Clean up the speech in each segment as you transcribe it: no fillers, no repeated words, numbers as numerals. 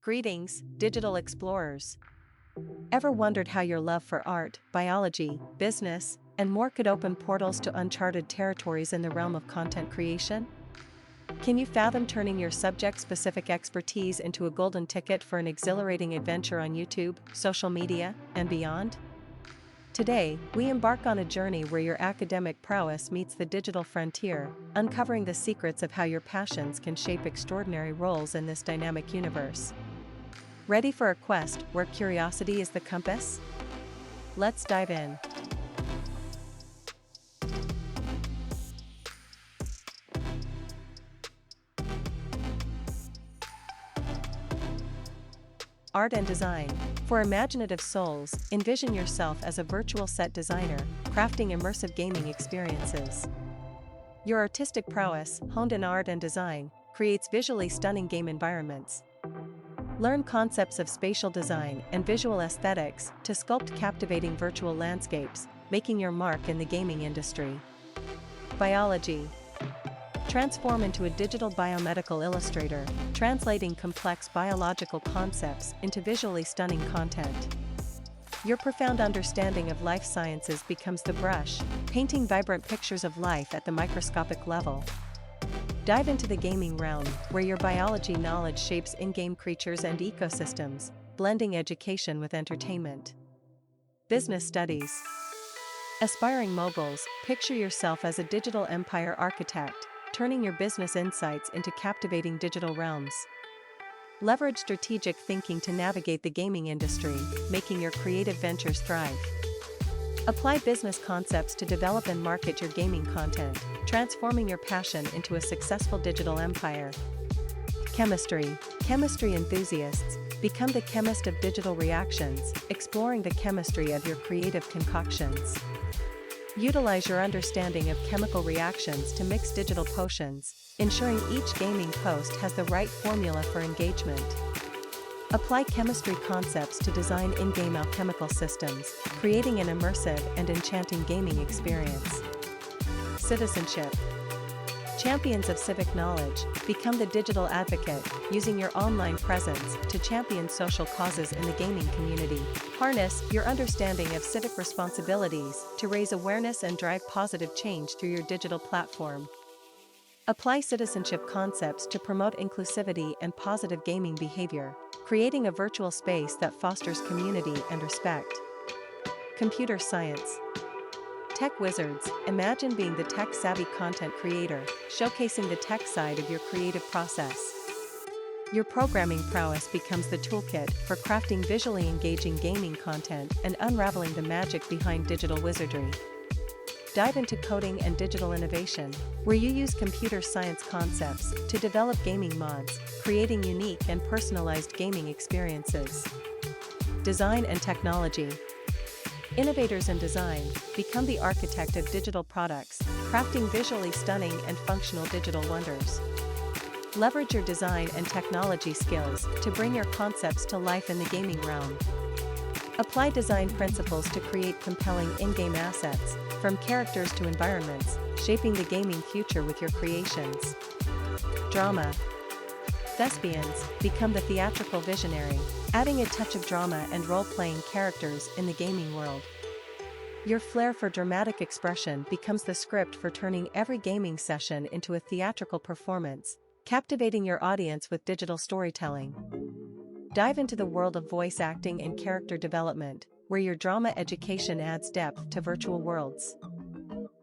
Greetings, digital explorers. Ever wondered how your love for art, biology, business, and more could open portals to uncharted territories in the realm of content creation? Can you fathom turning your subject-specific expertise into a golden ticket for an exhilarating adventure on YouTube, social media, and beyond? Today, we embark on a journey where your academic prowess meets the digital frontier, uncovering the secrets of how your passions can shape extraordinary roles in this dynamic universe. Ready for a quest where curiosity is the compass? Let's dive in. Art and design. For imaginative souls, envision yourself as a virtual set designer, crafting immersive gaming experiences. Your artistic prowess, honed in art and design, creates visually stunning game environments. Learn concepts of spatial design and visual aesthetics to sculpt captivating virtual landscapes, making your mark in the gaming industry. Biology. Transform into a digital biomedical illustrator, translating complex biological concepts into visually stunning content. Your profound understanding of life sciences becomes the brush, painting vibrant pictures of life at the microscopic level. Dive into the gaming realm, where your biology knowledge shapes in-game creatures and ecosystems, blending education with entertainment. Business studies. Aspiring moguls, picture yourself as a digital empire architect, turning your business insights into captivating digital realms. Leverage strategic thinking to navigate the gaming industry, making your creative ventures thrive. Apply business concepts to develop and market your gaming content, transforming your passion into a successful digital empire. Chemistry. Chemistry enthusiasts, become the chemist of digital reactions, exploring the chemistry of your creative concoctions. Utilize your understanding of chemical reactions to mix digital potions, ensuring each gaming post has the right formula for engagement. Apply chemistry concepts to design in-game alchemical systems, creating an immersive and enchanting gaming experience. Citizenship. Champions of civic knowledge, become the digital advocate, using your online presence to champion social causes in the gaming community. Harness your understanding of civic responsibilities to raise awareness and drive positive change through your digital platform. Apply citizenship concepts to promote inclusivity and positive gaming behavior, creating a virtual space that fosters community and respect. Computer science. Tech wizards, imagine being the tech-savvy content creator, showcasing the tech side of your creative process. Your programming prowess becomes the toolkit for crafting visually engaging gaming content and unraveling the magic behind digital wizardry. Dive into coding and digital innovation, where you use computer science concepts to develop gaming mods, creating unique and personalized gaming experiences. Design and technology. Innovators in design, become the architect of digital products, crafting visually stunning and functional digital wonders. Leverage your design and technology skills to bring your concepts to life in the gaming realm. Apply design principles to create compelling in-game assets, from characters to environments, shaping the gaming future with your creations. Drama. Thespians, become the theatrical visionary, adding a touch of drama and role-playing characters in the gaming world. Your flair for dramatic expression becomes the script for turning every gaming session into a theatrical performance, captivating your audience with digital storytelling. Dive into the world of voice acting and character development, where your drama education adds depth to virtual worlds.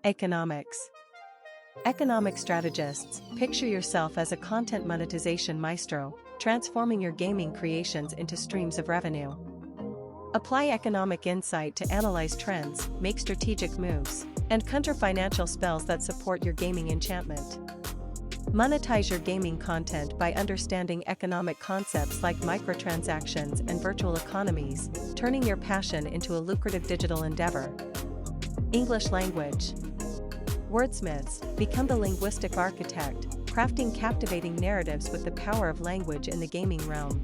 Economics. Economic strategists, picture yourself as a content monetization maestro, transforming your gaming creations into streams of revenue. Apply economic insight to analyze trends, make strategic moves, and conjure financial spells that support your gaming enchantment. Monetize your gaming content by understanding economic concepts like microtransactions and virtual economies, turning your passion into a lucrative digital endeavor. English language. Wordsmiths, become the linguistic architect, crafting captivating narratives with the power of language in the gaming realm.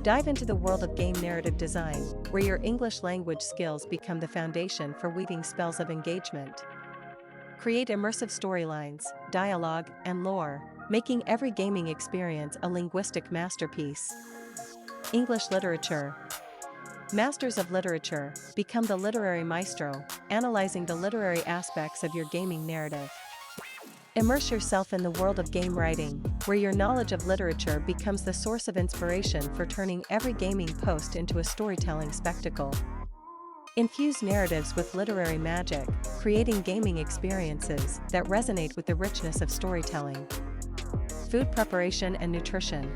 Dive into the world of game narrative design, where your English language skills become the foundation for weaving spells of engagement. Create immersive storylines, dialogue, and lore, making every gaming experience a linguistic masterpiece. English literature. Masters of literature, become the literary maestro, analyzing the literary aspects of your gaming narrative. Immerse yourself in the world of game writing, where your knowledge of literature becomes the source of inspiration for turning every gaming post into a storytelling spectacle. Infuse narratives with literary magic, creating gaming experiences that resonate with the richness of storytelling. Food preparation and nutrition.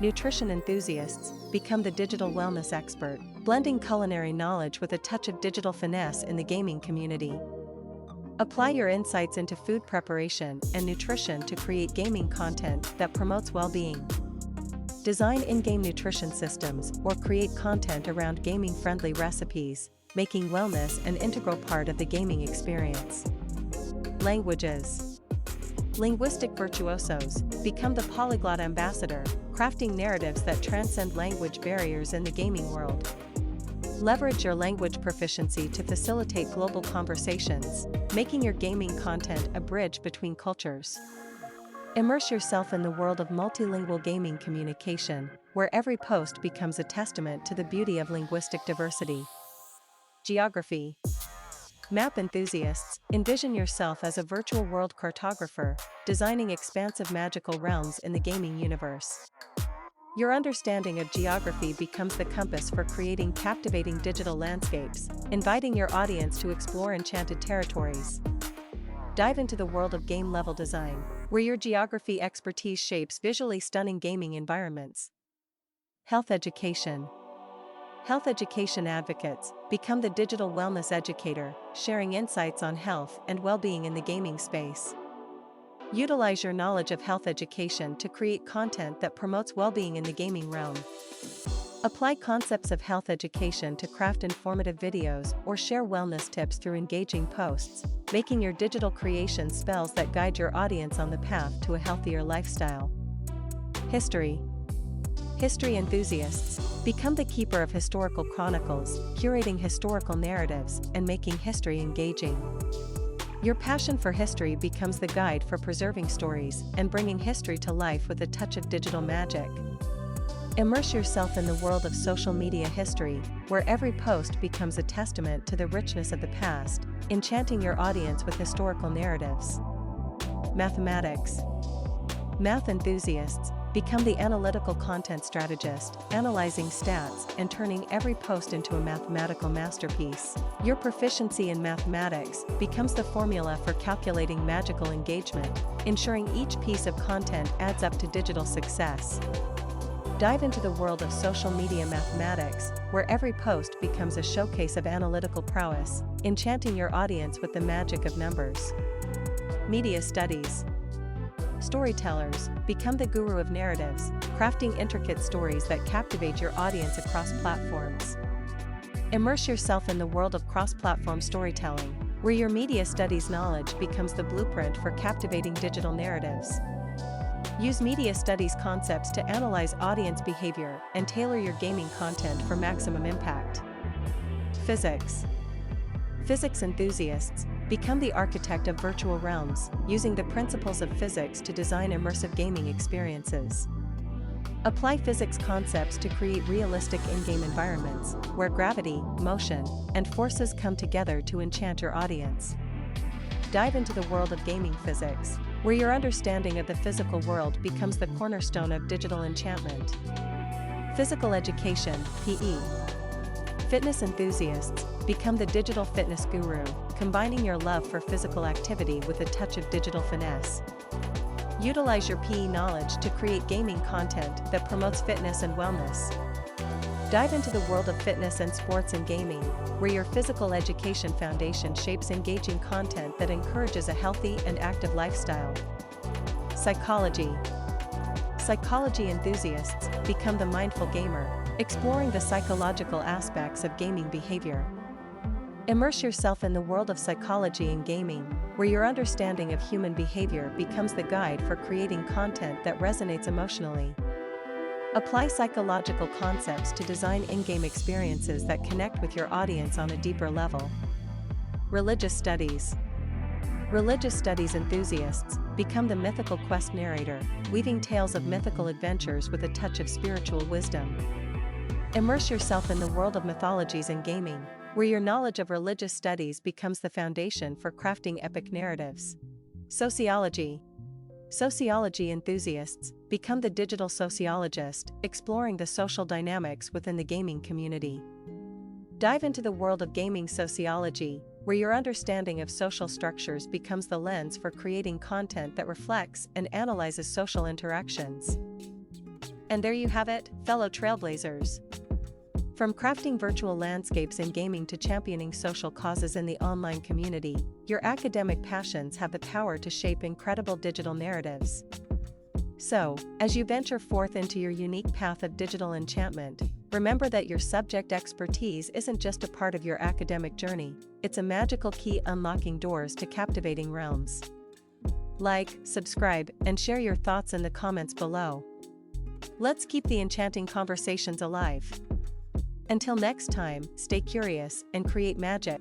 Nutrition enthusiasts, become the digital wellness expert, blending culinary knowledge with a touch of digital finesse in the gaming community. Apply your insights into food preparation and nutrition to create gaming content that promotes well-being. Design in-game nutrition systems or create content around gaming-friendly recipes, making wellness an integral part of the gaming experience. Languages. Linguistic virtuosos, become the polyglot ambassador, crafting narratives that transcend language barriers in the gaming world. Leverage your language proficiency to facilitate global conversations, making your gaming content a bridge between cultures. Immerse yourself in the world of multilingual gaming communication, where every post becomes a testament to the beauty of linguistic diversity. Geography. Map enthusiasts, envision yourself as a virtual world cartographer, designing expansive magical realms in the gaming universe. Your understanding of geography becomes the compass for creating captivating digital landscapes, inviting your audience to explore enchanted territories. Dive into the world of game-level design, where your geography expertise shapes visually stunning gaming environments. Health education. Health education advocates, become the digital wellness educator, sharing insights on health and well-being in the gaming space. Utilize your knowledge of health education to create content that promotes well-being in the gaming realm. Apply concepts of health education to craft informative videos or share wellness tips through engaging posts, making your digital creation spells that guide your audience on the path to a healthier lifestyle. History. History enthusiasts, become the keeper of historical chronicles, curating historical narratives and making history engaging. Your passion for history becomes the guide for preserving stories and bringing history to life with a touch of digital magic. Immerse yourself in the world of social media history, where every post becomes a testament to the richness of the past, enchanting your audience with historical narratives. Mathematics. Math enthusiasts, become the analytical content strategist, analyzing stats and turning every post into a mathematical masterpiece. Your proficiency in mathematics becomes the formula for calculating magical engagement, ensuring each piece of content adds up to digital success. Dive into the world of social media mathematics, where every post becomes a showcase of analytical prowess, enchanting your audience with the magic of numbers. Media studies. Storytellers, become the guru of narratives, crafting intricate stories that captivate your audience across platforms. Immerse yourself in the world of cross-platform storytelling, where your media studies knowledge becomes the blueprint for captivating digital narratives. Use media studies concepts to analyze audience behavior and tailor your gaming content for maximum impact. Physics. Physics enthusiasts, become the architect of virtual realms, using the principles of physics to design immersive gaming experiences. Apply physics concepts to create realistic in-game environments, where gravity, motion, and forces come together to enchant your audience. Dive into the world of gaming physics, where your understanding of the physical world becomes the cornerstone of digital enchantment. Physical education, PE. Fitness enthusiasts, become the digital fitness guru, combining your love for physical activity with a touch of digital finesse. Utilize your PE knowledge to create gaming content that promotes fitness and wellness. Dive into the world of fitness and sports and gaming, where your physical education foundation shapes engaging content that encourages a healthy and active lifestyle. Psychology. Psychology enthusiasts, become the mindful gamer, exploring the psychological aspects of gaming behavior. Immerse yourself in the world of psychology and gaming, where your understanding of human behavior becomes the guide for creating content that resonates emotionally. Apply psychological concepts to design in-game experiences that connect with your audience on a deeper level. Religious studies. Religious studies enthusiasts become the mythical quest narrator, weaving tales of mythical adventures with a touch of spiritual wisdom. Immerse yourself in the world of mythologies and gaming, where your knowledge of religious studies becomes the foundation for crafting epic narratives. Sociology. Sociology enthusiasts become the digital sociologist, exploring the social dynamics within the gaming community. Dive into the world of gaming sociology, where your understanding of social structures becomes the lens for creating content that reflects and analyzes social interactions. And there you have it, fellow trailblazers. From crafting virtual landscapes in gaming to championing social causes in the online community, your academic passions have the power to shape incredible digital narratives. So, as you venture forth into your unique path of digital enchantment, remember that your subject expertise isn't just a part of your academic journey, it's a magical key unlocking doors to captivating realms. Like, subscribe, and share your thoughts in the comments below. Let's keep the enchanting conversations alive. Until next time, stay curious and create magic.